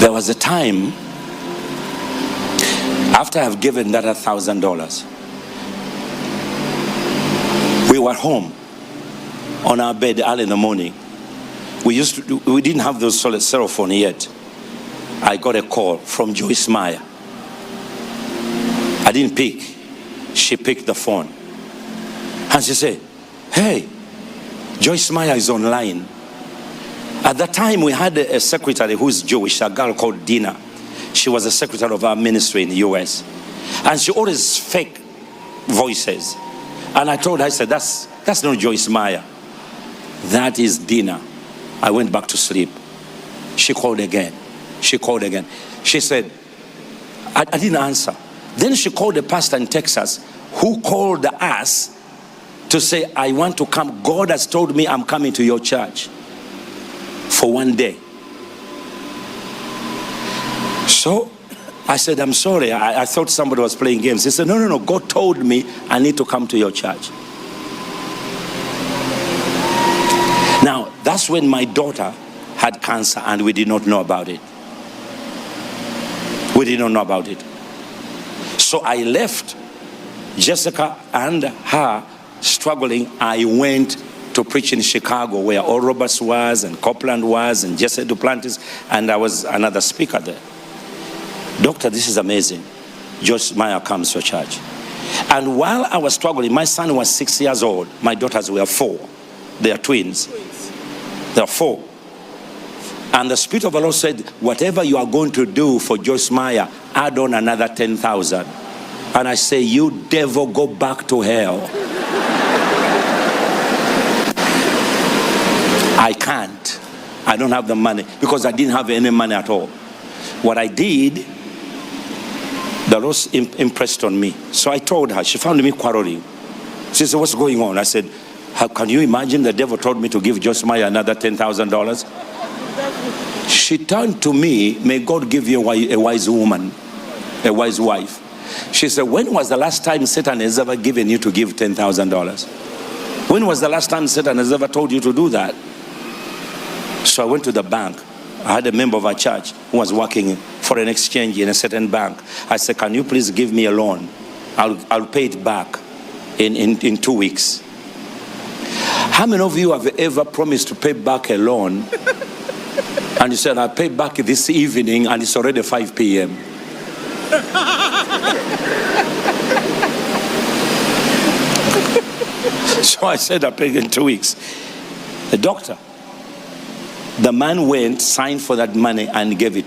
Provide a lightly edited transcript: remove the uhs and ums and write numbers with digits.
There was a time after I've given that $1,000, we were home on our bed early in the morning. We didn't have those solid cell phone yet. I got a call from Joyce Meyer. I didn't pick. She picked the phone. And she said, "Hey, Joyce Meyer is online." At that time, we had a secretary who's Jewish, a girl called Dina. She was a secretary of our ministry in the US. And she always fake voices. And I told her, I said, that's not Joyce Meyer. That is Dina. I went back to sleep. She called again. She called again. She said, I didn't answer. Then she called the pastor in Texas who called us to say, "I want to come. God has told me I'm coming to your church for one day." So I said, "I'm sorry. I thought somebody was playing games." He said, No. God told me I need to come to your church. Now, that's when my daughter had cancer and we did not know about it. We did not know about it. So I left Jessica and her struggling. I went to preach in Chicago, where Oral Roberts was and Copeland was and Jesse Duplantis, and I was another speaker there. "Doctor, this is amazing. Joyce Meyer comes to church." And while I was struggling, my son was 6 years old. My daughters were 4. They are twins. They are 4. And the Spirit of the Lord said, "Whatever you are going to do for Joyce Meyer, add on another 10,000. And I say, "You devil, go back to hell." I can't. I don't have the money, because I didn't have any money at all. What I did, the Lord impressed on me. So I told her. She found me quarreling. She said, "What's going on?" I said, "How can you imagine the devil told me to give Joyce Meyer another $10,000? She turned to me, "May God give you a wise woman, a wise wife." She said, "When was the last time Satan has ever given you to give $10,000? When was the last time Satan has ever told you to do that?" So I went to the bank. I had a member of our church who was working for an exchange in a certain bank. I said, "Can you please give me a loan? I'll pay it back in 2 weeks." How many of you have ever promised to pay back a loan and you said, "I'll pay back this evening," and it's already 5 p.m.? So I said, "I'll pay in 2 weeks." The man went, signed for that money, and gave it to me.